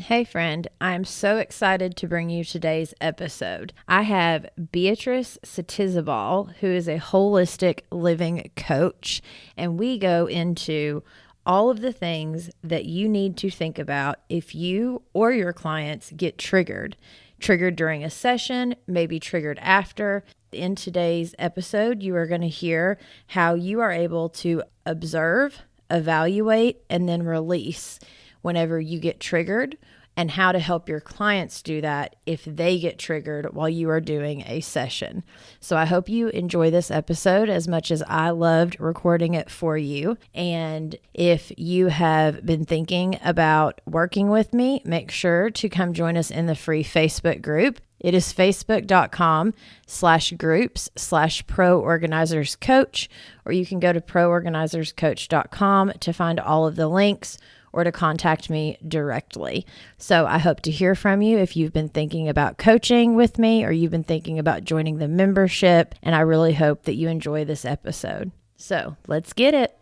Hey friend, I'm so excited to bring you today's episode. I have Beatriz Satizabal, who is a holistic living coach, and we go into all of the things that you need to think about if you or your clients get triggered. Triggered during a session, maybe triggered after. In today's episode, you are going to hear how you are able to observe, evaluate, and then release whenever you get triggered, and how to help your clients do that if they get triggered while you are doing a session. So I hope you enjoy this episode as much as I loved recording it for you. And if you have been thinking about working with me, make sure to come join us in the free Facebook group. It is facebook.com/groups/pro organizers coach, or you can go to proorganizerscoach.com to find all of the links or to contact me directly. So I hope to hear from you if you've been thinking about coaching with me or you've been thinking about joining the membership, and I really hope that you enjoy this episode. So let's get it.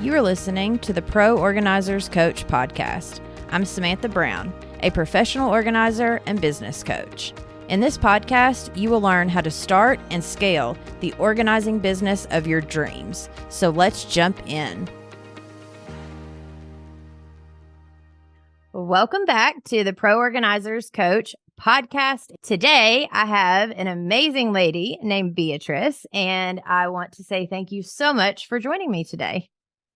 You are listening to the Pro Organizers Coach podcast. I'm Samantha Brown, a professional organizer and business coach. In this podcast, you will learn how to start and scale the organizing business of your dreams. So let's jump in. Welcome back to the Pro Organizers Coach podcast. Today, I have an amazing lady named Beatriz, and I want to say thank you so much for joining me today.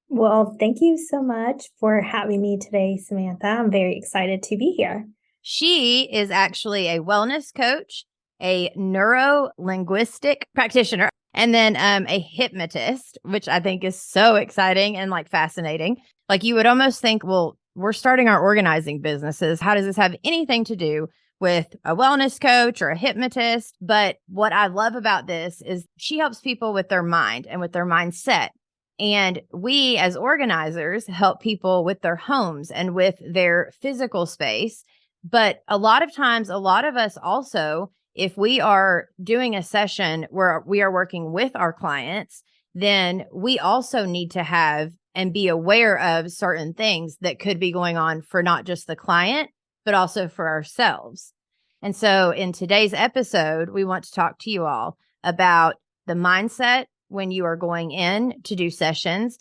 Well, thank you so much for having me today, Samantha. I'm very excited to be here. She is actually a wellness coach, a neuro-linguistic practitioner, and then a hypnotist, which I think is so exciting and fascinating. You would almost think, well, we're starting our organizing businesses. How does this have anything to do with a wellness coach or a hypnotist? But what I love about this is she helps people with their mind and with their mindset. And we as organizers help people with their homes and with their physical space. But a lot of times, a lot of us also, if we are doing a session where we are working with our clients, then we also need to have and be aware of certain things that could be going on for not just the client, but also for ourselves. And so in today's episode, we want to talk to you all about the mindset when you are going in to do sessions,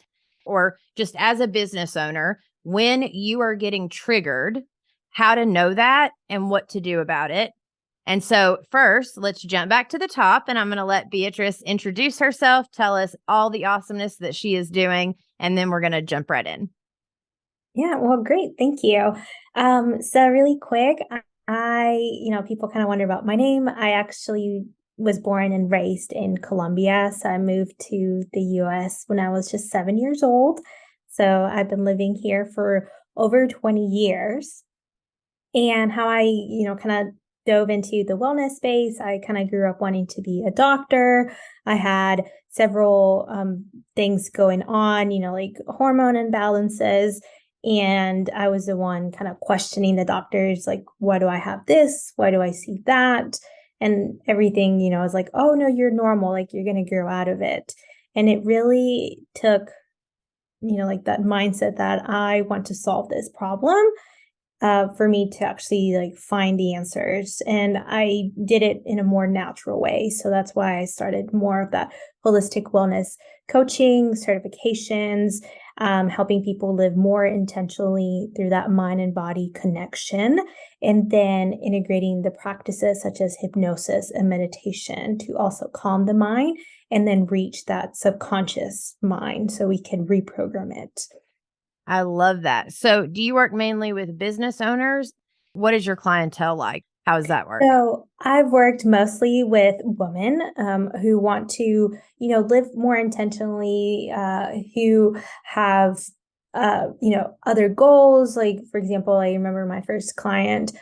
or just as a business owner, when you are getting triggered, how to know that and what to do about it. And so first, let's jump back to the top, and I'm going to let Beatriz introduce herself, tell us all the awesomeness that she is doing, and then we're going to jump right in. Yeah, well, great. Thank you. So really quick, people kind of wonder about my name. I actually was born and raised in Colombia. So I moved to the US when I was just 7 years old. So I've been living here for over 20 years. And how I, kind of dove into the wellness space, I kind of grew up wanting to be a doctor. I had several things going on, like hormone imbalances. And I was the one kind of questioning the doctors, like, why do I have this? Why do I see that? And everything, I was like, oh, no, you're normal. Like, you're going to grow out of it. And it really took, that mindset that I want to solve this problem for me to actually find the answers. And I did it in a more natural way. So that's why I started more of that holistic wellness coaching, certifications, helping people live more intentionally through that mind and body connection, and then integrating the practices such as hypnosis and meditation to also calm the mind and then reach that subconscious mind so we can reprogram it. I love that. So do you work mainly with business owners? What is your clientele like? How does that work? So I've worked mostly with women who want to, live more intentionally, who have, other goals. Like, for example, I remember my first client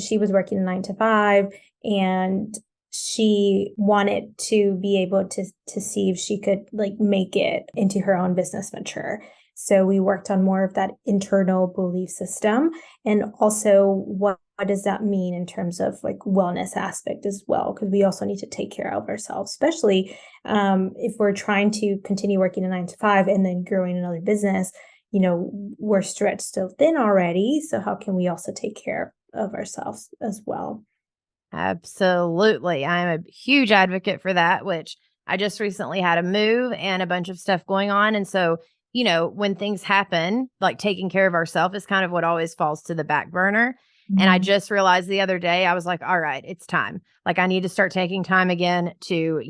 she was working a 9 to 5, and she wanted to be able to see if she could make it into her own business venture. So we worked on more of that internal belief system, and also what does that mean in terms of wellness aspect as well? Because we also need to take care of ourselves, especially if we're trying to continue working a 9 to 5 and then growing another business. we're stretched so thin already. So how can we also take care of ourselves as well? Absolutely. I'm a huge advocate for that, which I just recently had a move and a bunch of stuff going on. And so, when things happen, like taking care of ourselves is kind of what always falls to the back burner. And I Mhm. just realized the other day, I was like, all right, it's time. Like, I need to start taking time again to,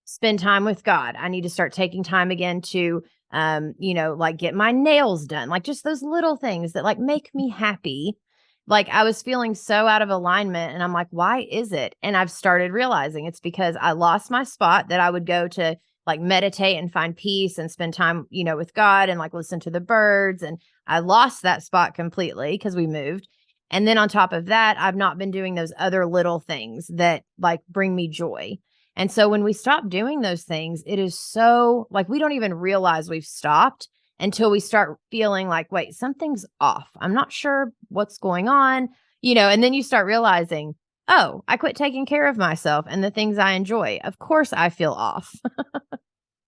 spend time with God. I need to start taking time again to, like get my nails done, like just those little things that like make me happy. Like I was feeling so out of alignment and I'm like, why is it? And I've started realizing it's because I lost my spot that I would go to like meditate and find peace and spend time, with God and like listen to the birds. And I lost that spot completely because we moved. And then on top of that, I've not been doing those other little things that like bring me joy. And so when we stop doing those things, it is so like we don't even realize we've stopped until we start feeling like, wait, something's off. I'm not sure what's going on, and then you start realizing, oh, I quit taking care of myself and the things I enjoy. Of course I feel off.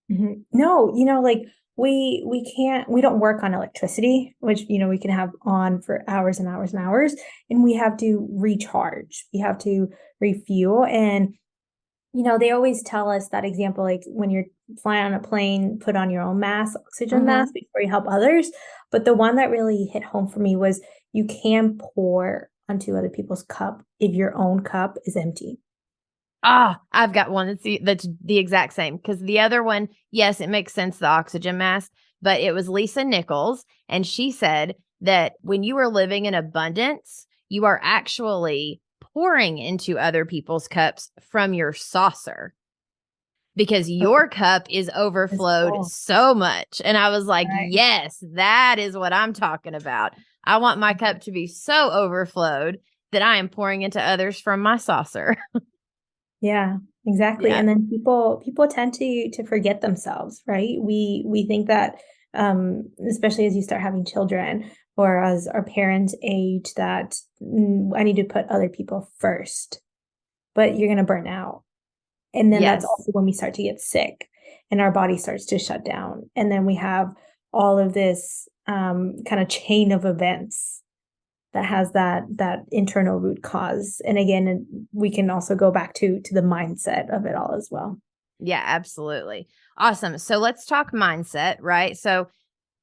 No, like we don't work on electricity, which we can have on for hours and hours and hours, and we have to recharge. We have to refuel. And they always tell us that example, like when you're flying on a plane, put on your own mask, oxygen Hmm. mask before you help others. But the one that really hit home for me was you can pour onto other people's cup if your own cup is empty. Ah, I've got one that's the exact same because the other one, yes, it makes sense, the oxygen mask, but it was Lisa Nichols. And she said that when you are living in abundance, you are actually pouring into other people's cups from your saucer because Okay, your cup is that's overflowed cool. so much. And I was like, Right. yes, that is what I'm talking about. I want my cup to be so overflowed that I am pouring into others from my saucer. Yeah, exactly. Yeah. And then people tend to forget themselves, right? We think that especially as you start having children or as our parents age that I need to put other people first, but you're going to burn out. And then that's Yes. also when we start to get sick and our body starts to shut down. And then we have all of this kind of chain of events that has that internal root cause. And again, we can also go back to the mindset of it all as well. Yeah, absolutely. Awesome. So let's talk mindset, right? So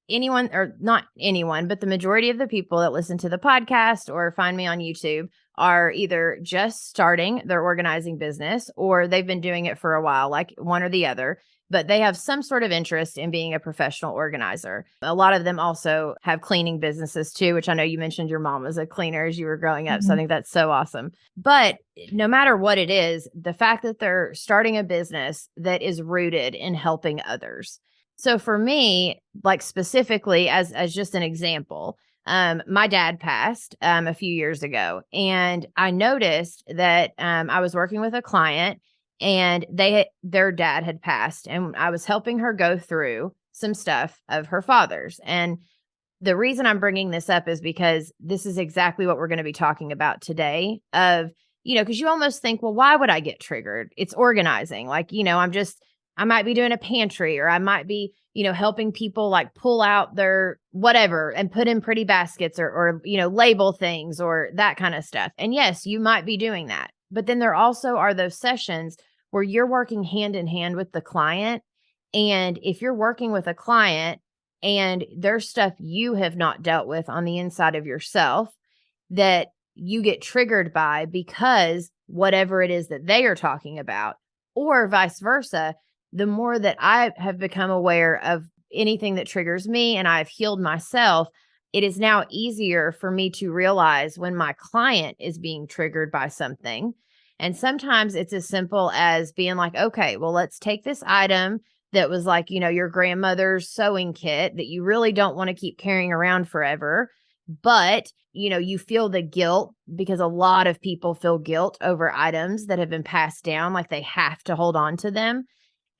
anyone or not anyone, but the majority of the people that listen to the podcast or find me on YouTube are either just starting their organizing business or they've been doing it for a while, like one or the other, but they have some sort of interest in being a professional organizer. A lot of them also have cleaning businesses too, which I know you mentioned your mom was a cleaner as you were growing up. So I Mhm. think that's so awesome. But no matter what it is, the fact that they're starting a business that is rooted in helping others. So for me, like specifically as just an example, my dad passed a few years ago, and I noticed that I was working with a client, and their dad had passed, and I was helping her go through some stuff of her father's. And the reason I'm bringing this up is because this is exactly what we're going to be talking about today. Because you almost think, well, why would I get triggered? It's organizing. Like, I might be doing a pantry or I might be, helping people like pull out their whatever and put in pretty baskets or label things or that kind of stuff. And yes, you might be doing that. But then there also are those sessions where you're working hand in hand with the client. And if you're working with a client, and there's stuff you have not dealt with on the inside of yourself that you get triggered by because whatever it is that they are talking about, or vice versa, the more that I have become aware of anything that triggers me and I've healed myself, it is now easier for me to realize when my client is being triggered by something. And sometimes it's as simple as being like, okay, well, let's take this item that was like, your grandmother's sewing kit that you really don't want to keep carrying around forever. But, you feel the guilt because a lot of people feel guilt over items that have been passed down, like they have to hold on to them.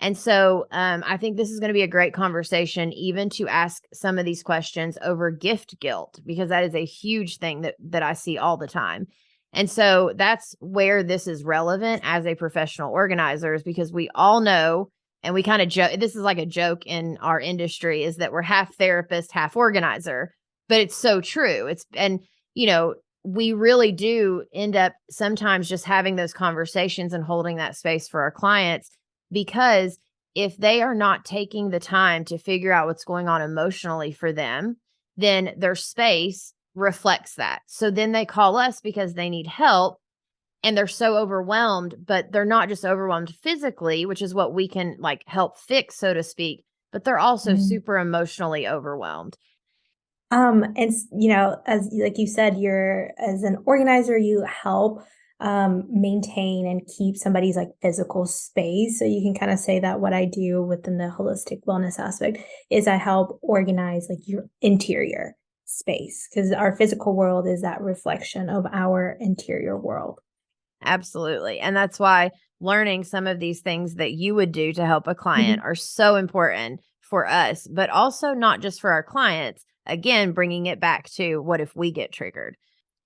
And so I think this is going to be a great conversation, even to ask some of these questions over gift guilt, because that is a huge thing that I see all the time. And so that's where this is relevant as a professional organizer, is because we all know And we kind of joke, this is like a joke in our industry, is that we're half therapist, half organizer, but it's so true. We really do end up sometimes just having those conversations and holding that space for our clients, because if they are not taking the time to figure out what's going on emotionally for them, then their space reflects that. So then they call us because they need help, and they're so overwhelmed, but they're not just overwhelmed physically, which is what we can like help fix, so to speak, but they're also super emotionally overwhelmed. And as like you said, you're as an organizer, you help maintain and keep somebody's like physical space. So you can kind of say that what I do within the holistic wellness aspect is I help organize like your interior space, because our physical world is that reflection of our interior world. Absolutely. And that's why learning some of these things that you would do to help a client are so important for us, but also not just for our clients. Again, bringing it back to what if we get triggered?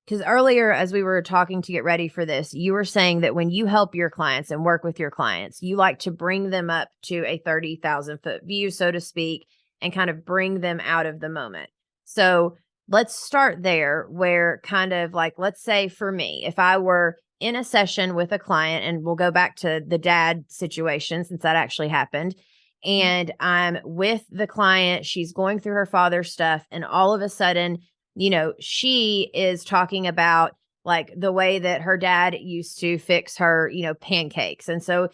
Because earlier, as we were talking to get ready for this, you were saying that when you help your clients and work with your clients, you like to bring them up to a 30,000 foot view, so to speak, and kind of bring them out of the moment. So let's start there, where kind of like, let's say for me, if I were in a session with a client, and we'll go back to the dad situation since that actually happened, and I'm with the client, she's going through her father's stuff, and all of a sudden, she is talking about like the way that her dad used to fix her, pancakes. And so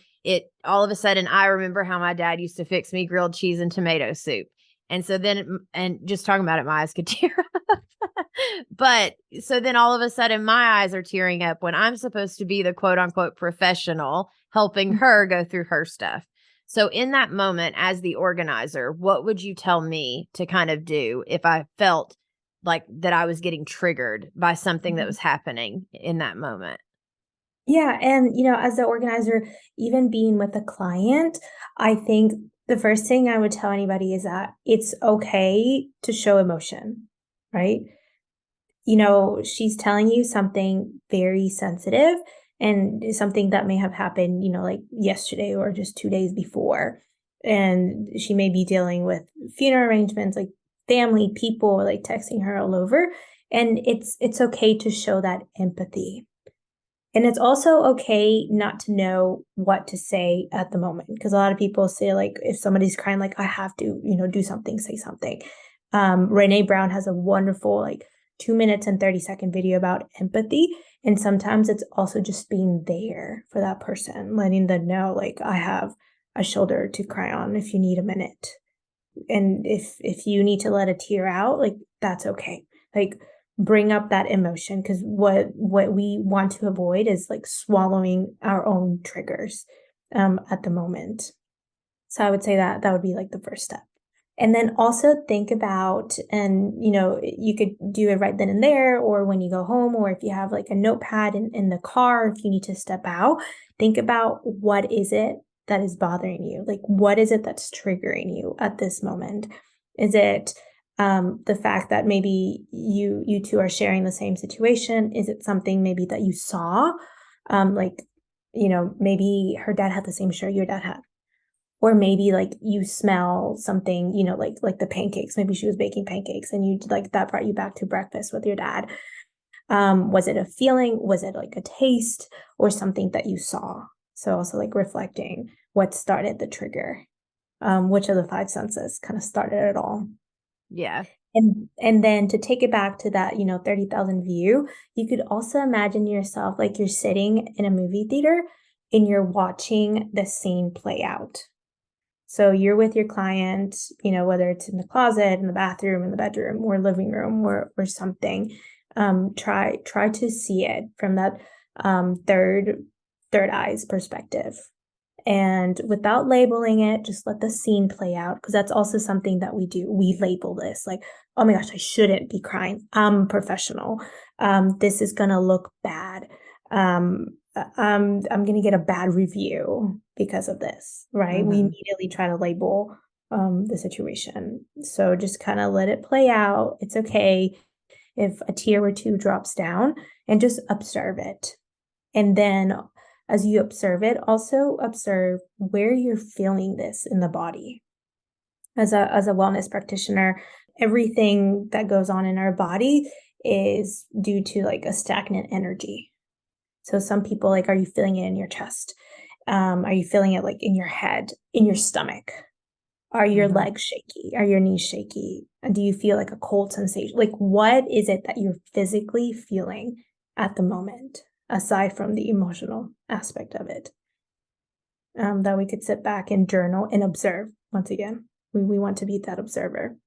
all of a sudden, I remember how my dad used to fix me grilled cheese and tomato soup. And so then, and just talking about it, my eyes could tear up. But so then all of a sudden, my eyes are tearing up when I'm supposed to be the quote unquote professional helping her go through her stuff. So in that moment, as the organizer, what would you tell me to kind of do if I felt like that I was getting triggered by something that was happening in that moment? Yeah. And, as the organizer, even being with a client, I think the first thing I would tell anybody is that it's okay to show emotion, right? She's telling you something very sensitive and something that may have happened, like yesterday or just 2 days before. And she may be dealing with funeral arrangements, like family, people like texting her all over. And it's okay to show that empathy. And it's also okay not to know what to say at the moment, because a lot of people say, like, if somebody's crying, like, I have to, do something, say something. Renee Brown has a wonderful, like, 2 minutes and 30-second video about empathy. And sometimes it's also just being there for that person, letting them know, like, I have a shoulder to cry on if you need a minute. And if you need to let a tear out, like, that's okay. Like, bring up that emotion, because what we want to avoid is like swallowing our own triggers at the moment. So I would say that would be like the first step. And then also think about, and you could do it right then and there, or when you go home, or if you have like a notepad in the car, if you need to step out, think about what is it that is bothering you? Like, what is it that's triggering you at this moment? Is it the fact that maybe you two are sharing the same situation? Is it something maybe that you saw? Maybe her dad had the same shirt your dad had. Or maybe like you smell something, like the pancakes. Maybe she was baking pancakes and that brought you back to breakfast with your dad. Was it a feeling? Was it like a taste or something that you saw? So also like reflecting what started the trigger. Which of the five senses kind of started it all. Yeah. And then to take it back to that, 30,000 view, you could also imagine yourself like you're sitting in a movie theater and you're watching the scene play out. So you're with your client, whether it's in the closet, in the bathroom, in the bedroom, or living room, or something. Try to see it from that third eyes perspective. And without labeling it, just let the scene play out, because that's also something that we do. We label this like, oh my gosh, I shouldn't be crying. I'm professional. This is going to look bad. I'm going to get a bad review because of this, right? We immediately try to label the situation. So just kind of let it play out. It's okay if a tear or two drops down, and just observe it. And then as you observe it, also observe where you're feeling this in the body. As a wellness practitioner, everything that goes on in our body is due to like a stagnant energy. So some people, like, are you feeling it in your chest? Are you feeling it like in your head, in your stomach? Are your Mhm. legs shaky? Are your knees shaky? And do you feel like a cold sensation? Like, what is it that you're physically feeling at the moment, aside from the emotional aspect of it? That we could sit back and journal and observe. Once again, we want to be that observer.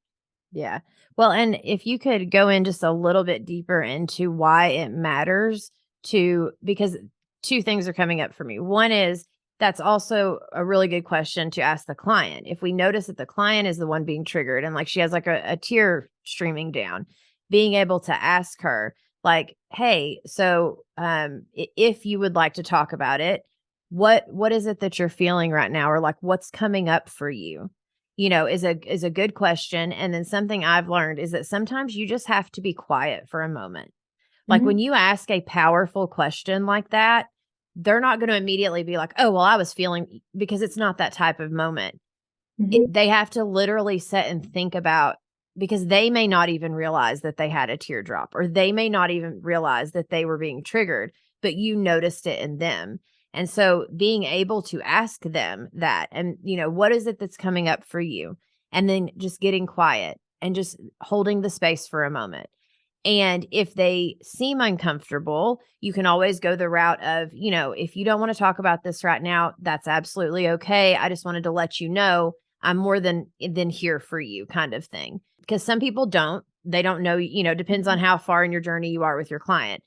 Yeah. Well, and if you could go in just a little bit deeper into why it matters to, because two things are coming up for me. One is that's also a really good question to ask the client. If we notice that the client is the one being triggered and like she has like a tear streaming down, being able to ask her, like, hey, so if you would like to talk about it, what is it that you're feeling right now? Or like what's coming up for you? Is a good question. And then something I've learned is that sometimes you just have to be quiet for a moment. Like when Mhm, you ask a powerful question like that, they're not going to immediately be like, "Oh, well, I was feeling," because it's not that type of moment. mhm, They have to literally sit and think about, because they may not even realize that they had a teardrop, or they may not even realize that they were being triggered, but you noticed it in them. And so being able to ask them that, and, what is it that's coming up for you? And then just getting quiet and just holding the space for a moment. And if they seem uncomfortable, you can always go the route of, if you don't want to talk about this right now, that's absolutely okay. I just wanted to let you know I'm more than here for you, kind of thing. Because some people don't. They don't know, depends on mhm, how far in your journey you are with your client.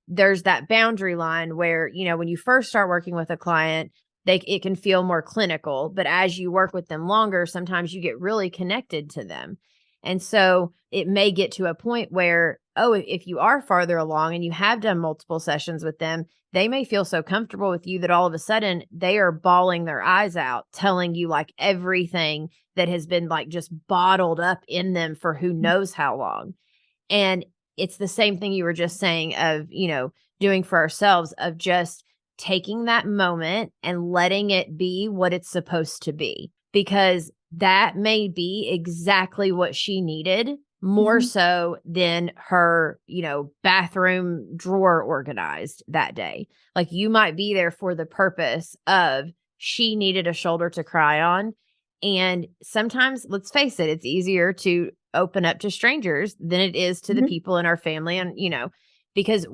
There's that boundary line where, when you first start working with a client, it can feel more clinical, but as you work with them longer, sometimes you get really connected to them. And so it may get to a point where, oh, if you are farther along and you have done multiple sessions with them, they may feel so comfortable with you that all of a sudden they are bawling their eyes out, telling you like everything that has been like just bottled up in them for who mhm, knows how long. And it's the same thing you were just saying of, doing for ourselves, of just taking that moment and letting it be what it's supposed to be, because that may be exactly what she needed, more mhm, so than her, bathroom drawer organized that day. Like you might be there for the purpose of she needed a shoulder to cry on. And sometimes, let's face it, it's easier to open up to strangers than it is to the mhm. people in our family. And, because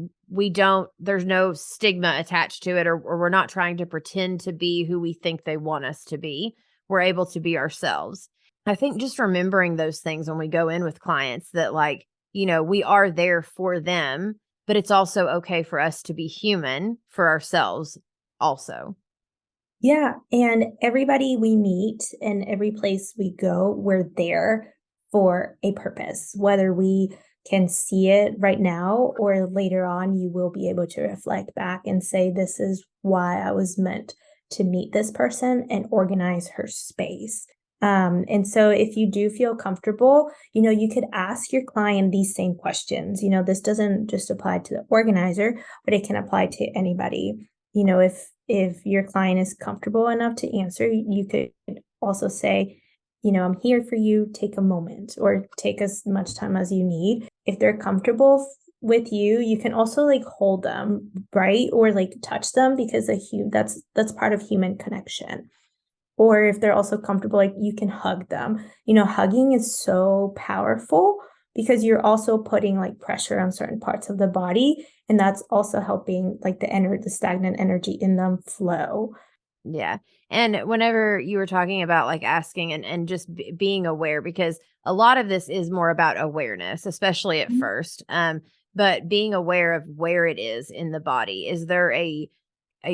there's no stigma attached to it, or we're not trying to pretend to be who we think they want us to be. We're able to be ourselves. I think just remembering those things when we go in with clients, that like, we are there for them, but it's also okay for us to be human for ourselves also. Yeah, and everybody we meet and every place we go, we're there for a purpose. Whether we can see it right now or later on, you will be able to reflect back and say, this is why I was meant to meet this person and organize her space. And so if you do feel comfortable, you could ask your client these same questions. This doesn't just apply to the organizer, but it can apply to anybody. If your client is comfortable enough to answer, you could also say, I'm here for you, take a moment or take as much time as you need. If they're comfortable with you, you can also like hold them, right? Or like touch them, because that's part of human connection. Or if they're also comfortable, like you can hug them. Hugging is so powerful because you're also putting like pressure on certain parts of the body. And that's also helping like the stagnant energy in them flow. Yeah. And whenever you were talking about like asking and just being aware, because a lot of this is more about awareness, especially at Mhm. first. But being aware of where it is in the body. Is there a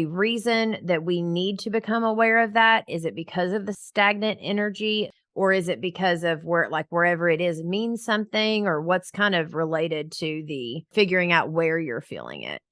reason that we need to become aware of that? Is it because of the stagnant energy? Or is it because of where, like, wherever it is means something, or what's kind of related to the figuring out where you're feeling it?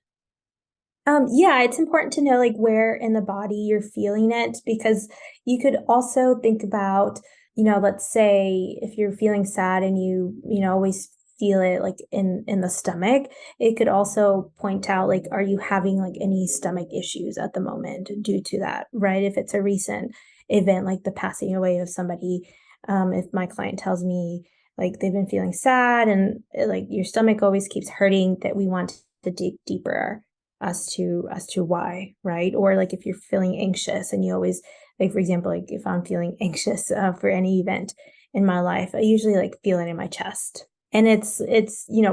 Yeah, it's important to know like where in the body you're feeling it, because you could also think about, let's say if you're feeling sad and you always feel it like in the stomach, it could also point out like, are you having like any stomach issues at the moment due to that, right? If it's a recent event like the passing away of somebody, if my client tells me like they've been feeling sad and like your stomach always keeps hurting, that we want to dig deeper as to why, right? Or like if you're feeling anxious and you always, like for example, like if I'm feeling anxious for any event in my life, I usually like feel it in my chest. And it's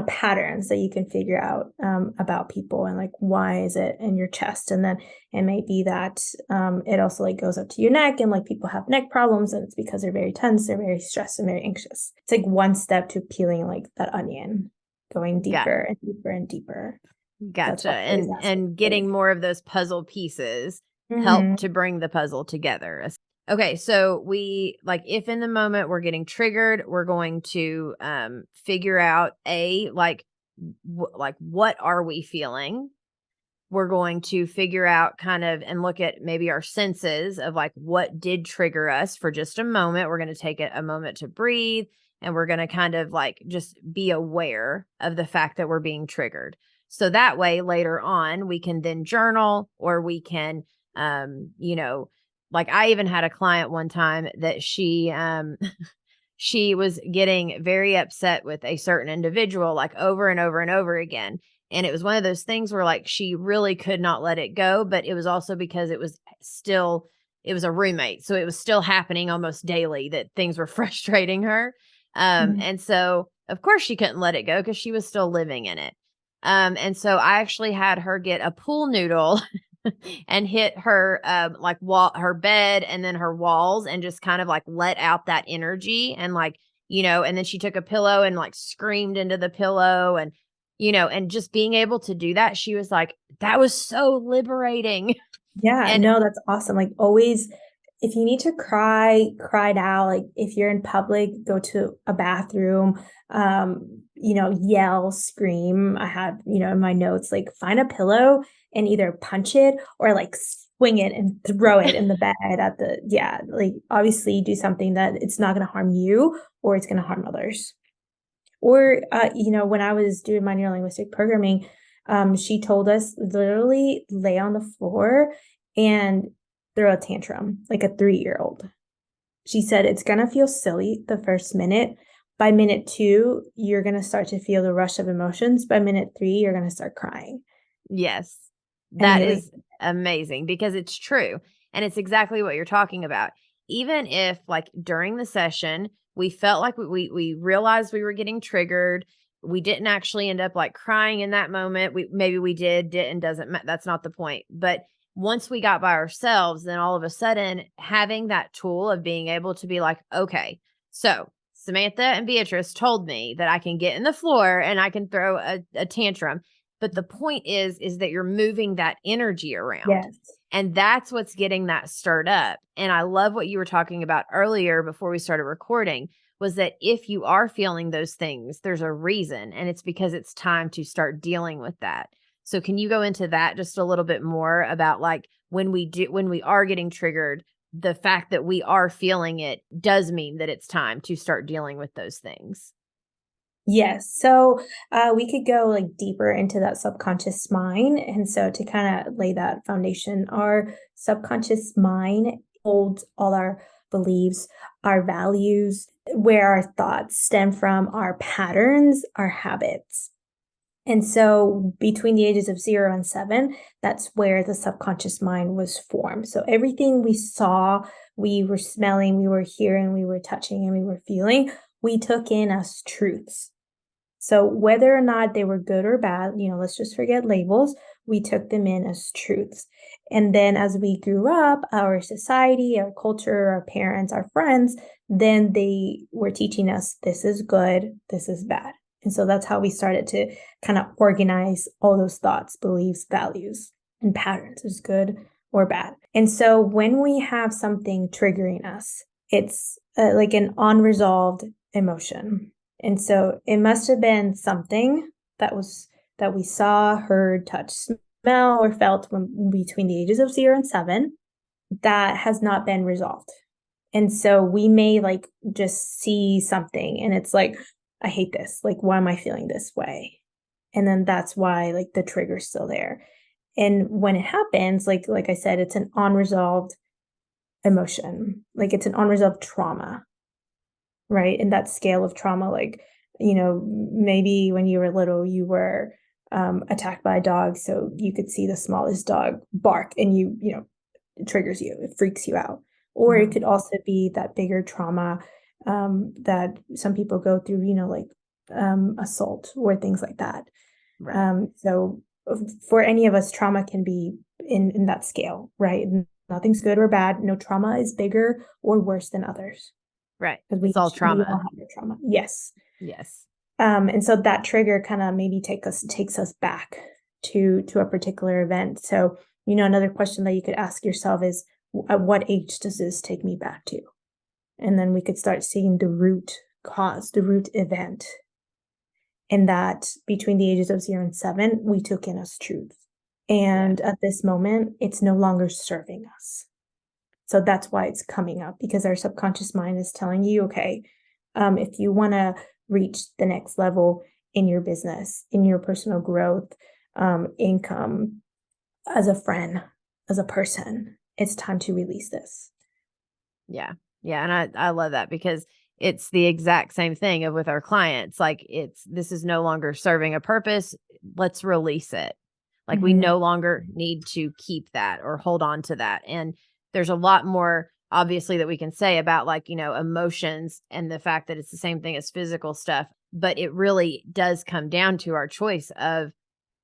patterns that you can figure out about people and like why is it in your chest. And then it may be that it also like goes up to your neck, and like people have neck problems and it's because they're very tense, they're very stressed and very anxious. It's like one step to peeling like that onion, going deeper and deeper and deeper. Gotcha. And getting more of those puzzle pieces help to bring the puzzle together. Okay, so we like if in the moment we're getting triggered, we're going to figure out what are we feeling? We're going to figure out kind of and look at maybe our senses of like what did trigger us for just a moment. We're going to take a moment to breathe, and we're going to kind of like just be aware of the fact that we're being triggered. So that way later on we can then journal, or we can, like I even had a client one time that she was getting very upset with a certain individual like over and over and over again. And it was one of those things where like she really could not let it go, but it was also because it was a roommate. So it was still happening almost daily that things were frustrating her. And so of course she couldn't let it go because she was still living in it. And so I actually had her get a pool noodle and hit her her bed and then her walls, and just kind of like let out that energy, and like, and then she took a pillow and like screamed into the pillow, and and just being able to do that, she was like, that was so liberating. Yeah, no, that's awesome. Like always, if you need to cry, cry it out. Like if you're in public, go to a bathroom, yell, scream. I had, in my notes, like find a pillow and either punch it or like swing it and throw it in the bed like obviously do something that it's not going to harm you or it's going to harm others. Or, when I was doing my neurolinguistic programming, she told us literally lay on the floor and throw a tantrum like a 3-year-old. She said it's going to feel silly the first minute. By minute 2, you're going to start to feel the rush of emotions. By minute 3, you're going to start crying. Yes, that is amazing because it's true. And it's exactly what you're talking about. Even if like during the session, we felt like we realized we were getting triggered, we didn't actually end up like crying in that moment. Maybe we didn't, that's not the point. But once we got by ourselves, then all of a sudden having that tool of being able to be like, okay, so Samantha and Beatriz told me that I can get in the floor and I can throw a tantrum. But the point is that you're moving that energy around. Yes. And that's what's getting that stirred up. And I love what you were talking about earlier before we started recording, was that if you are feeling those things, there's a reason, and it's because it's time to start dealing with that. So can you go into that just a little bit more about like when we are getting triggered, the fact that we are feeling it does mean that it's time to start dealing with those things? Yes. So we could go like deeper into that subconscious mind. And so to kind of lay that foundation, our subconscious mind holds all our beliefs, our values, where our thoughts stem from, our patterns, our habits. And so between the ages of 0 and 7, that's where the subconscious mind was formed. So everything we saw, we were smelling, we were hearing, we were touching, and we were feeling, we took in as truths. So whether or not they were good or bad, let's just forget labels, we took them in as truths. And then as we grew up, our society, our culture, our parents, our friends, then they were teaching us this is good, this is bad. And so that's how we started to kind of organize all those thoughts, beliefs, values, and patterns is good or bad. And so when we have something triggering us, it's like an unresolved emotion. And so it must have been something that we saw, heard, touched, smell, or felt between the ages of 0 and 7 that has not been resolved. And so we may like just see something and it's like, I hate this. Like, why am I feeling this way? And then that's why like the trigger's still there. And when it happens, like I said, it's an unresolved emotion. Like it's an unresolved trauma, right? And that scale of trauma, like, maybe when you were little, you were attacked by a dog, so you could see the smallest dog bark, and it triggers you, it freaks you out. Or it could also be that bigger trauma that some people go through, like assault or things like that. Right. So for any of us, trauma can be in that scale, right? Nothing's good or bad. No trauma is bigger or worse than others. Right. Because It's all we all trauma. have the trauma. Yes. Yes. And so that trigger kind of maybe takes us back to a particular event. So, another question that you could ask yourself is, at what age does this take me back to? And then we could start seeing the root cause, the root event. And that between the ages of 0 and 7, we took in as truth. And at this moment, it's no longer serving us. So that's why it's coming up, because our subconscious mind is telling you, okay, if you want to reach the next level in your business, in your personal growth, income, as a friend, as a person, it's time to release this. Yeah. Yeah. And I love that, because it's the exact same thing with our clients. Like this is no longer serving a purpose. Let's release it. Like we no longer need to keep that or hold on to that. And there's a lot more obviously that we can say about like, emotions and the fact that it's the same thing as physical stuff, but it really does come down to our choice of,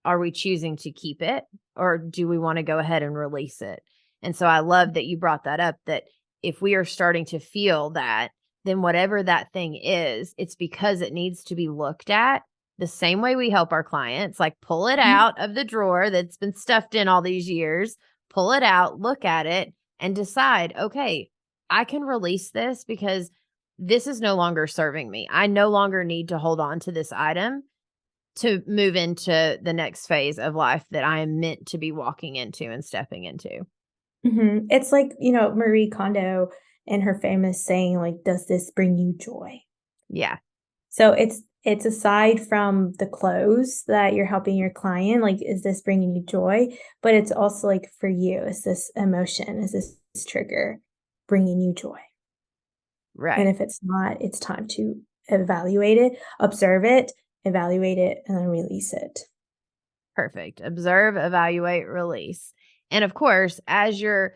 are we choosing to keep it, or do we want to go ahead and release it? And so I love that you brought that up, that if we are starting to feel that, then whatever that thing is, it's because it needs to be looked at the same way we help our clients, like pull it out of the drawer that's been stuffed in all these years, pull it out, look at it, and decide, okay, I can release this because this is no longer serving me. I no longer need to hold on to this item to move into the next phase of life that I am meant to be walking into and stepping into. It's like, Marie Kondo and her famous saying, like, does this bring you joy? Yeah. So it's aside from the clothes that you're helping your client, like, is this bringing you joy? But it's also like, for you, is this emotion, is this trigger bringing you joy? And Right. if it's not, it's time to evaluate it, observe it, evaluate it, and then release it. Perfect. Observe, evaluate, release. And of course, as you're,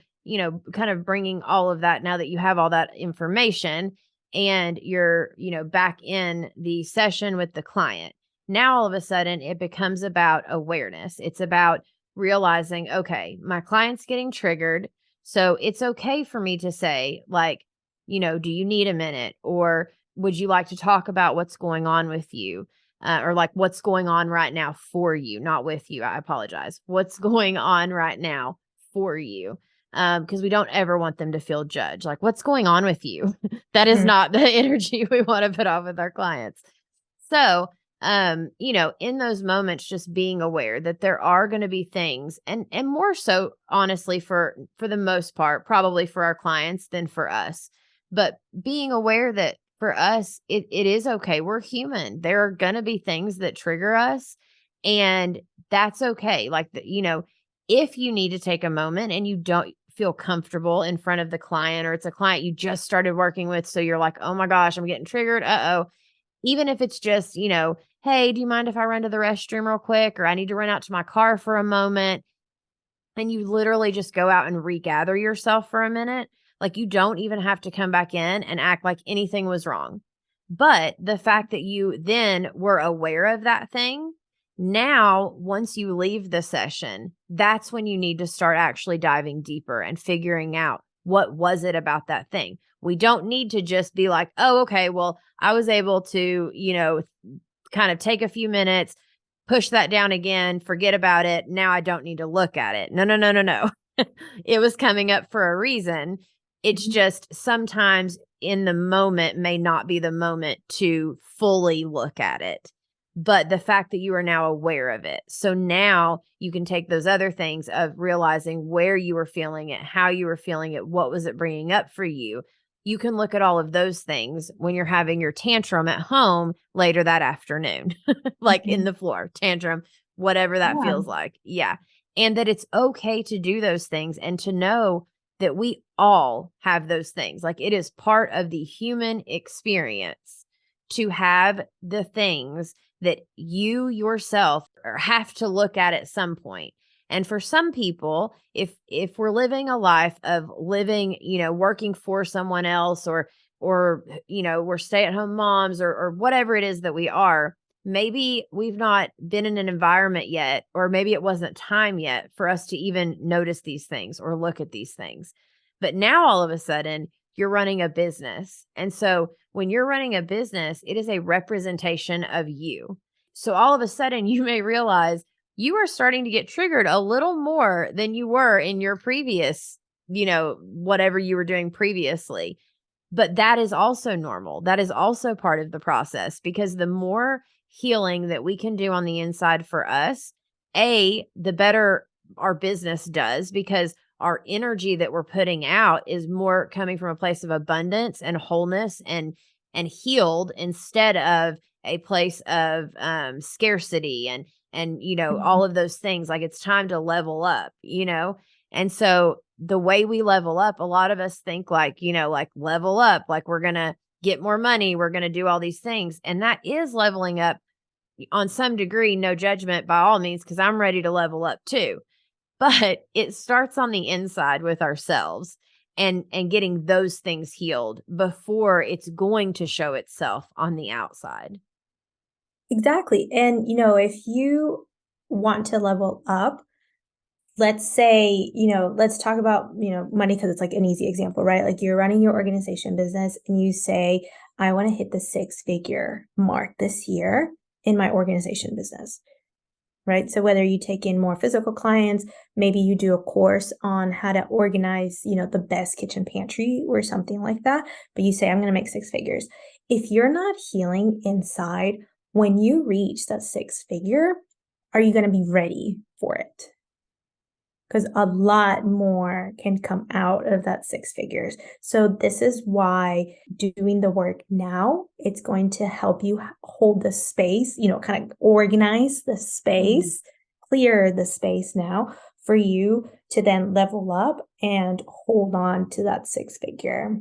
kind of bringing all of that, now that you have all that information and you're, back in the session with the client, now all of a sudden it becomes about awareness. It's about realizing, okay, my client's getting triggered. So it's okay for me to say, like, do you need a minute? Or would you like to talk about what's going on with you? Or like what's going on right now for you, not with you. I apologize. What's going on right now for you? Because we don't ever want them to feel judged. Like, what's going on with you? That is not the energy we want to put off with our clients. So, in those moments, just being aware that there are going to be things, and more so, honestly, for the most part, probably for our clients than for us, but being aware that for us, it is okay. We're human. There are going to be things that trigger us, and that's okay. Like, if you need to take a moment and you don't feel comfortable in front of the client, or it's a client you just started working with, so you're like, oh my gosh, I'm getting triggered. Uh-oh. Even if it's just, hey, do you mind if I run to the restroom real quick? Or I need to run out to my car for a moment. And you literally just go out and regather yourself for a minute. Like, you don't even have to come back in and act like anything was wrong. But the fact that you then were aware of that thing, now, once you leave the session, that's when you need to start actually diving deeper and figuring out, what was it about that thing? We don't need to just be like, oh, okay, well, I was able to, kind of take a few minutes, push that down again, forget about it. Now I don't need to look at it. No, no, no, no, no. It was coming up for a reason. It's just sometimes in the moment may not be the moment to fully look at it. But the fact that you are now aware of it. So now you can take those other things of realizing where you were feeling it, how you were feeling it, what was it bringing up for you, you can look at all of those things when you're having your tantrum at home later that afternoon, like in Mhm. the floor, tantrum, whatever that Yeah, feels like. Yeah. And that it's okay to do those things and to know that we all have those things. Like it is part of the human experience to have the things that you yourself have to look at some point. And for some people, if we're living a life of living, working for someone else or we're stay-at-home moms or whatever it is that we are, maybe we've not been in an environment yet, or maybe it wasn't time yet for us to even notice these things or look at these things. But now all of a sudden, you're running a business. And so when you're running a business, it is a representation of you. So all of a sudden, you may realize you are starting to get triggered a little more than you were in your previous, whatever you were doing previously. But that is also normal. That is also part of the process, because the more healing that we can do on the inside for us, the better our business does, because our energy that we're putting out is more coming from a place of abundance and wholeness and healed, instead of a place of scarcity and Mhm. all of those things. Like it's time to level up. And so the way we level up, a lot of us think like, like level up, like we're going to get more money, we're going to do all these things. And that is leveling up on some degree, no judgment by all means, because I'm ready to level up too. But it starts on the inside with ourselves and getting those things healed before it's going to show itself on the outside. Exactly. And, if you want to level up, let's say, let's talk about, money because it's like an easy example, right? Like you're running your organization business and you say, I want to hit the six-figure mark this year in my organization business, right? So whether you take in more physical clients, maybe you do a course on how to organize, the best kitchen pantry or something like that, but you say, I'm going to make six figures. If you're not healing inside, when you reach that six figure, are you going to be ready for it? Because a lot more can come out of that six figures. So this is why doing the work now, it's going to help you hold the space, kind of organize the Mhm. space, clear the space now for you to then level up and hold on to that six figure.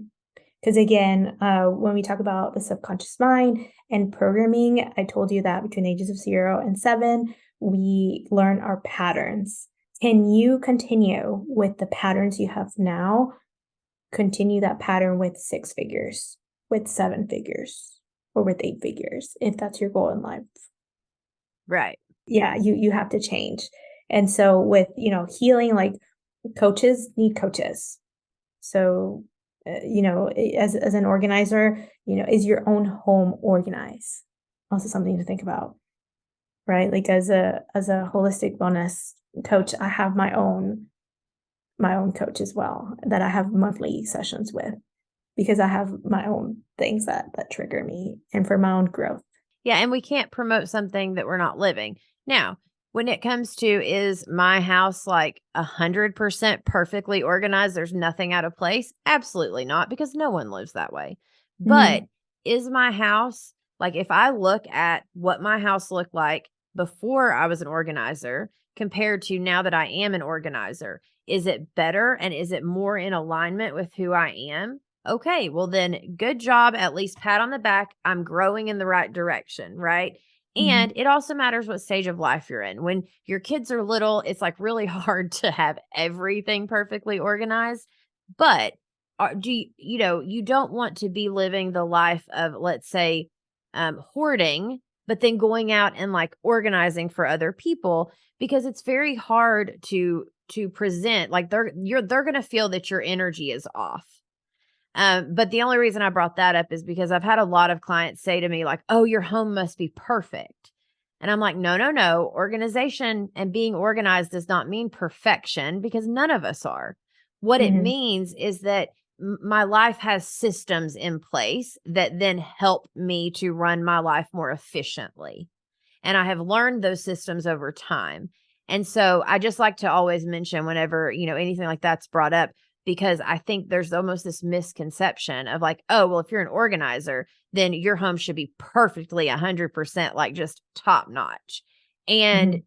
Because again, when we talk about the subconscious mind and programming, I told you that between the ages of 0 and 7, we learn our patterns. Can you continue with the patterns you have now? Continue that pattern with six figures, with seven figures, or with eight figures, if that's your goal in life. Right. Yeah, you have to change. And so with, healing, like coaches need coaches. So, as an organizer, is your own home organized? Also something to think about, right? Like as a holistic wellness coach, I have my own coach as well that I have monthly sessions with because I have my own things that trigger me and for my own growth. Yeah, and we can't promote something that we're not living. Now, when it comes to, is my house like 100% perfectly organized, there's nothing out of place? Absolutely not, because no one lives that way. But Mhm. is my house, like if I look at what my house looked like before I was an organizer compared to now that I am an organizer, is it better and is it more in alignment with who I am? Okay, well then good job, at least pat on the back. I'm growing in the right direction, right? And Mhm. it also matters what stage of life you're in. When your kids are little, it's like really hard to have everything perfectly organized. But do you don't want to be living the life of, let's say, hoarding, but then going out and like organizing for other people, because it's very hard to present, like they're going to feel that your energy is off. But the only reason I brought that up is because I've had a lot of clients say to me, like, oh, your home must be perfect. And I'm like, no, no, no. Organization and being organized does not mean perfection, because none of us are. What it Mhm. means is that my life has systems in place that then help me to run my life more efficiently. And I have learned those systems over time. And so I just like to always mention, whenever, anything like that's brought up, because I think there's almost this misconception of like, oh, well, if you're an organizer, then your home should be perfectly 100% like just top notch. And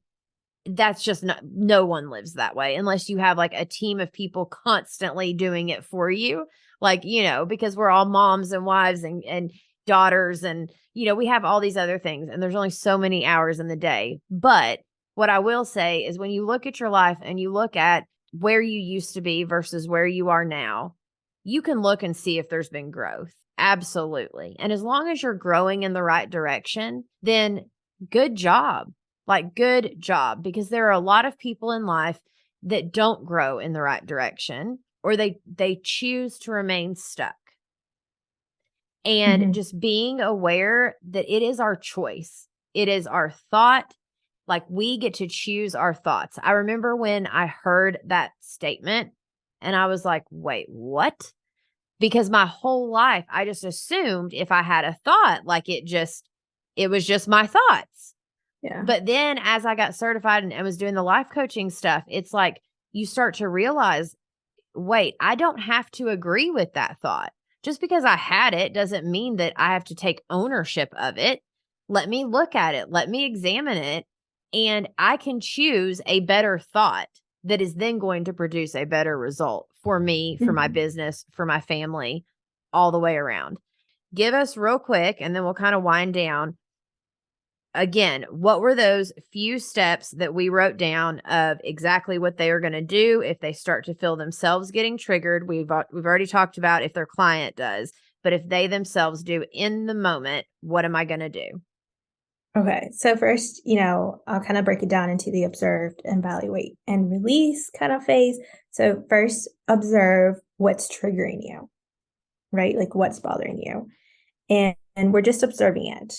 that's just not, no one lives that way unless you have like a team of people constantly doing it for you. Like, because we're all moms and wives and daughters and, we have all these other things and there's only so many hours in the day. But what I will say is when you look at your life and you look at where you used to be versus where you are now, you can look and see if there's been growth. Absolutely. And as long as you're growing in the right direction, then good job. Like, good job, because there are a lot of people in life that don't grow in the right direction, or they choose to remain stuck. And just being aware that it is our choice. It is our thought. Like, we get to choose our thoughts. I remember when I heard that statement and I was like, wait, what? Because my whole life, I just assumed if I had a thought, like it was just my thoughts. Yeah. But then as I got certified and was doing the life coaching stuff, it's like you start to realize, wait, I don't have to agree with that thought. Just because I had it doesn't mean that I have to take ownership of it. Let me look at it. Let me examine it. And I can choose a better thought that is then going to produce a better result for me, for my business, for my family, all the way around. Give us real quick, and then we'll kind of wind down. Again, what were those few steps that we wrote down of exactly what they are going to do if they start to feel themselves getting triggered? We've already talked about if their client does, but if they themselves do in the moment, what am I going to do? Okay. So first, I'll kind of break it down into the observe, evaluate, and release kind of phase. So first, observe what's triggering you, right? Like what's bothering you. And we're just observing it.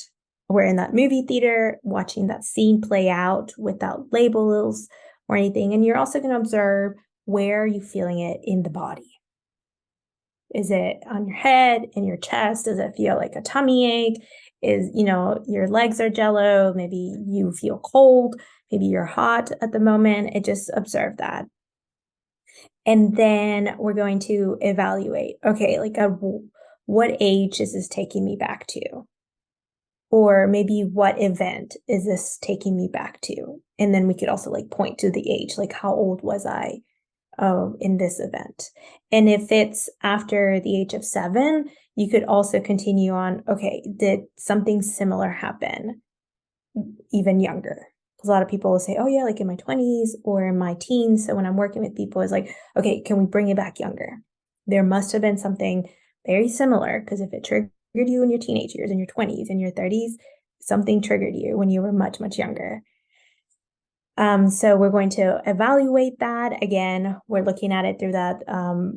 We're in that movie theater watching that scene play out without labels or anything. And you're also going to observe where are you feeling it in the body. Is it on your head, in your chest? Does it feel like a tummy ache? Is, your legs are jello? Maybe you feel cold. Maybe you're hot at the moment. Just observe that. And then we're going to evaluate. Okay, like what age is this taking me back to? Or maybe what event is this taking me back to? And then we could also like point to the age, like how old was I in this event? And if it's after the age of 7, you could also continue on, okay, did something similar happen even younger? Because a lot of people will say, oh yeah, like in my 20s or in my teens. So when I'm working with people, it's like, okay, can we bring it back younger? There must have been something very similar, because if it triggered you in your teenage years, in your 20s, in your 30s, something triggered you when you were much, much younger. So we're going to evaluate that. Again, we're looking at it through that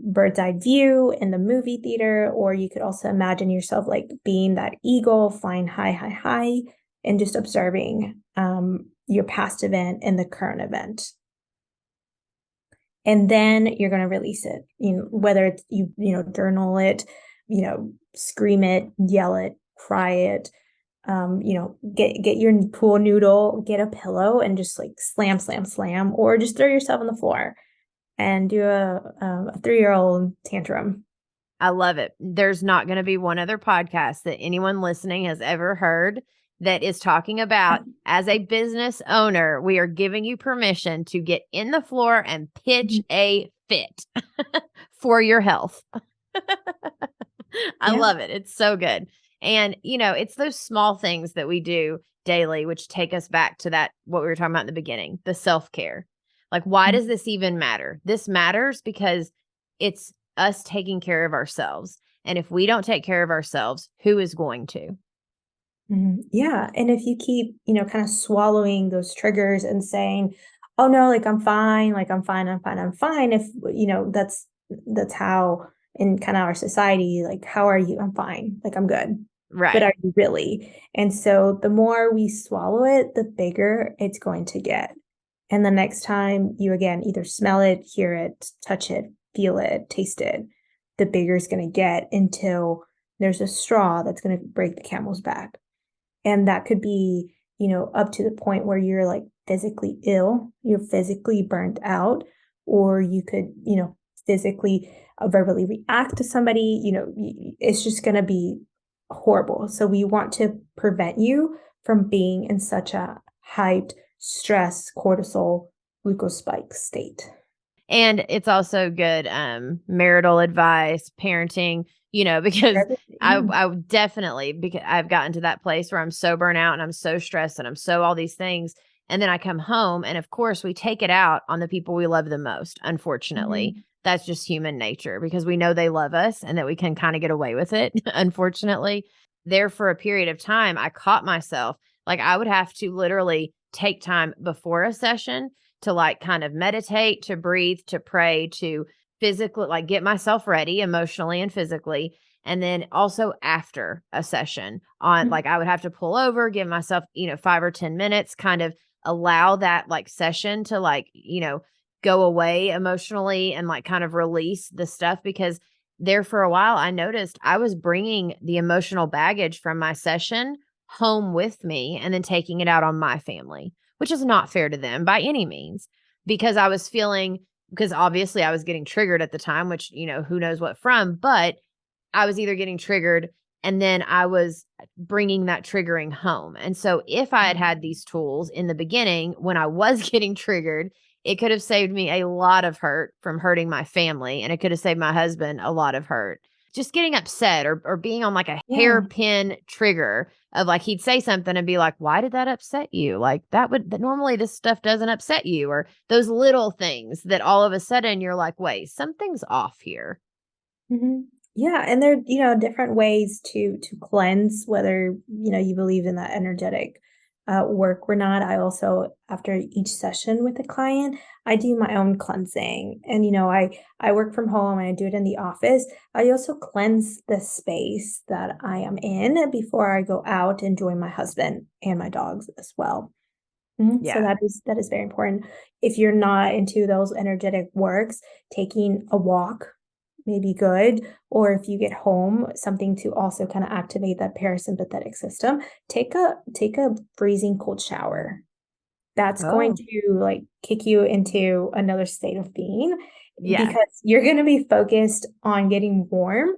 bird's eye view in the movie theater, or you could also imagine yourself like being that eagle flying high, high, high, and just observing your past event and the current event. And then you're going to release it, whether it's you journal it, scream it, yell it, cry it, get your pool noodle, get a pillow and just like slam, slam, slam, or just throw yourself on the floor and do a 3-year-old tantrum. I love it. There's not going to be one other podcast that anyone listening has ever heard that is talking about, as a business owner, we are giving you permission to get in the floor and pitch a fit for your health. I love it. It's so good. And, it's those small things that we do daily, which take us back to that, what we were talking about in the beginning, the self-care. Like, why does this even matter? This matters because it's us taking care of ourselves. And if we don't take care of ourselves, who is going to? Yeah. And if you keep, kind of swallowing those triggers and saying, oh no, like I'm fine, I'm fine. If, that's how in kind of our society, like, how are you? I'm fine. Like I'm good. Right. But are you really? And so the more we swallow it, the bigger it's going to get. And the next time you again either smell it, hear it, touch it, feel it, taste it, the bigger it's going to get until there's a straw that's going to break the camel's back. And that could be, up to the point where you're like physically ill, you're physically burnt out, or you could, physically, verbally react to somebody, it's just going to be horrible. So we want to prevent you from being in such a hyped, stress, cortisol, glucose spike state. And it's also good marital advice, parenting, because I would definitely, because I've gotten to that place where I'm so burnt out and I'm so stressed and I'm so all these things. And then I come home and of course we take it out on the people we love the most. Unfortunately, that's just human nature because we know they love us and that we can kind of get away with it. Unfortunately, there for a period of time, I caught myself like I would have to literally take time before a session to like kind of meditate, to breathe, to pray, to physically like get myself ready emotionally and physically. And then also after a session on like I would have to pull over, give myself, 5 or 10 minutes, kind of allow that like session to like, go away emotionally and like kind of release the stuff because there for a while I noticed I was bringing the emotional baggage from my session home with me and then taking it out on my family, which is not fair to them by any means because I was feeling, because obviously I was getting triggered at the time, which, who knows what from, but I was either getting triggered and then I was bringing that triggering home. And so if I had had these tools in the beginning when I was getting triggered, it could have saved me a lot of hurt from hurting my family. And it could have saved my husband a lot of hurt. Just getting upset or being on like a hairpin trigger of like, he'd say something and be like, why did that upset you? Like that normally this stuff doesn't upset you, or those little things that all of a sudden you're like, wait, something's off here. Yeah. And there, different ways to cleanse, whether, you believe in that energetic work or not. I also, after each session with a client, I do my own cleansing. And, I work from home and I do it in the office. I also cleanse the space that I am in before I go out and join my husband and my dogs as well. Yeah. So that is very important. If you're not into those energetic works, taking a walk may be good. Or if you get home, something to also kind of activate that parasympathetic system, take a freezing cold shower. That's going to like kick you into another state of being because you're going to be focused on getting warm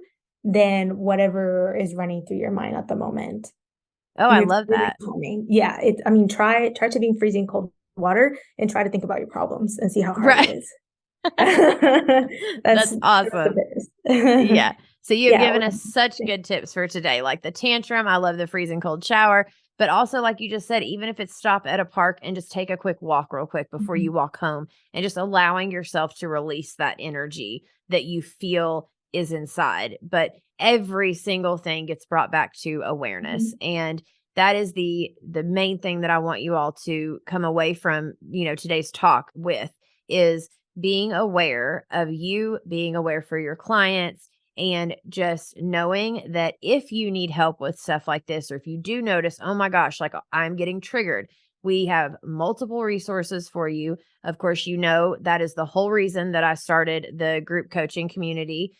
than whatever is running through your mind at the moment. Oh, I love that. Calming. Yeah, try to be in freezing cold water and try to think about your problems and see how hard it is. That's awesome. Yeah. So you have given us such good tips for today, like the tantrum. I love the freezing cold shower, but also like you just said, even if it's stop at a park and just take a quick walk real quick before you walk home and just allowing yourself to release that energy that you feel is inside. But every single thing gets brought back to awareness. And that is the main thing that I want you all to come away from, today's talk with is being aware of you, being aware for your clients, and just knowing that if you need help with stuff like this, or if you do notice, oh my gosh, like I'm getting triggered, we have multiple resources for you. Of course, that is the whole reason that I started the group coaching community,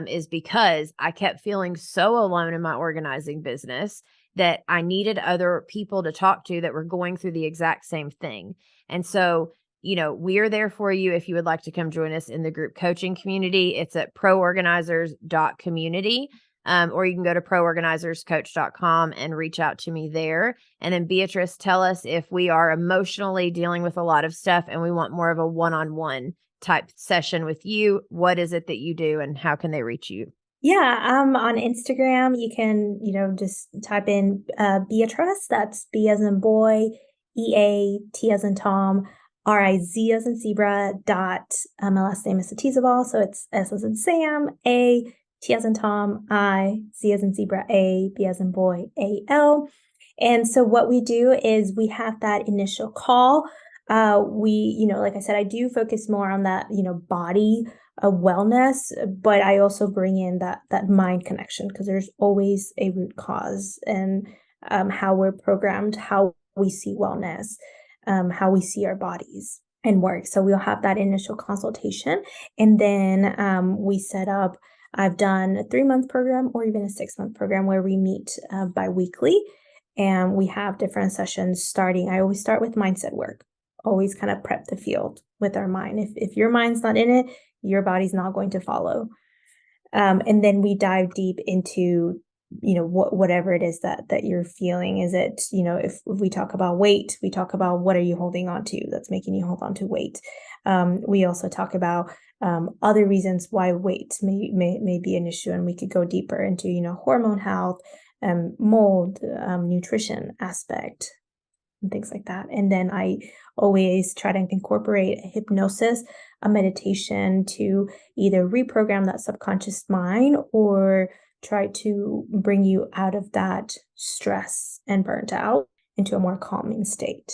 is because I kept feeling so alone in my organizing business that I needed other people to talk to that were going through the exact same thing. And so we are there for you if you would like to come join us in the group coaching community. It's at proorganizers.community, or you can go to proorganizerscoach.com and reach out to me there. And then Beatriz, tell us if we are emotionally dealing with a lot of stuff and we want more of a one-on-one type session with you. What is it that you do and how can they reach you? Yeah, on Instagram, you can, just type in Beatriz. That's B as in boy, EA, T as in Tom, RIZ as in zebra, dot, my last name is Satizabal, so it's S as in Sam, A, T as in Tom, I, Z as in zebra, A, B as in boy, AL. And so what we do is we have that initial call. Like I said, I do focus more on that, body wellness, but I also bring in that mind connection because there's always a root cause and how we're programmed, how we see wellness, how we see our bodies and work. So we'll have that initial consultation, and then we set up. I've done a 3-month program or even a 6-month program where we meet bi-weekly, and we have different sessions starting. I always start with mindset work. Always kind of prep the field with our mind. If your mind's not in it, your body's not going to follow. And then we dive deep into, whatever it is that you're feeling. Is it, if we talk about weight, we talk about what are you holding on to that's making you hold on to weight. We also talk about other reasons why weight may be an issue, and we could go deeper into, hormone health, mold, nutrition aspect, and things like that. And then I always try to incorporate a hypnosis, a meditation to either reprogram that subconscious mind or try to bring you out of that stress and burnt out into a more calming state.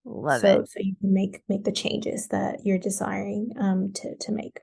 Love it. So you can make the changes that you're desiring to make.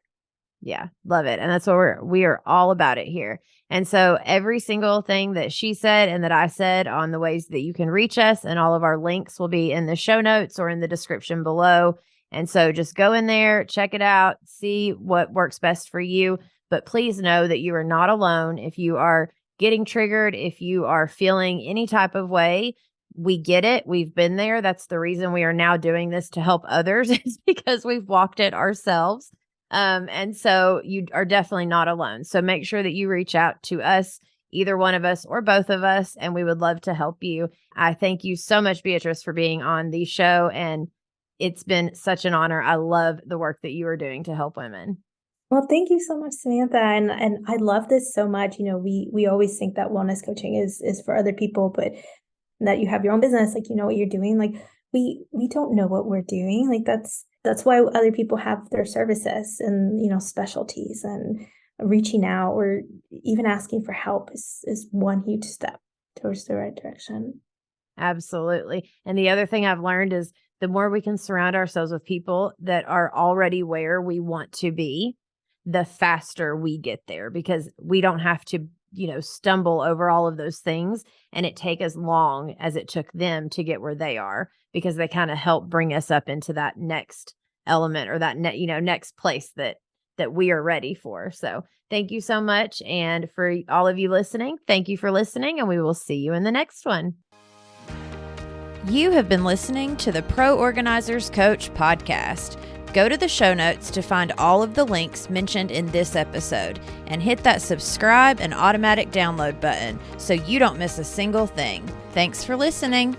Yeah, love it. And that's what we are all about it here. And so every single thing that she said and that I said on the ways that you can reach us, and all of our links will be in the show notes or in the description below. And so just go in there, check it out, see what works best for you. But please know that you are not alone. If you are getting triggered, if you are feeling any type of way, we get it. We've been there. That's the reason we are now doing this, to help others, is because we've walked it ourselves. And so you are definitely not alone. So make sure that you reach out to us, either one of us or both of us, and we would love to help you. I thank you so much, Beatriz, for being on the show. And it's been such an honor. I love the work that you are doing to help women. Well, thank you so much, Samantha. And I love this so much. We always think that wellness coaching is for other people, but that you have your own business, like, what you're doing, like we don't know what we're doing. Like that's why other people have their services and, specialties, and reaching out or even asking for help is one huge step towards the right direction. Absolutely. And the other thing I've learned is the more we can surround ourselves with people that are already where we want to be, the faster we get there, because we don't have to, stumble over all of those things and it take as long as it took them to get where they are, because they kind of help bring us up into that next element or that next place that we are ready for. So thank you so much. And for all of you listening, thank you for listening, and we will see you in the next one. You have been listening to the Pro Organizers Coach podcast. Go to the show notes to find all of the links mentioned in this episode, and hit that subscribe and automatic download button so you don't miss a single thing. Thanks for listening.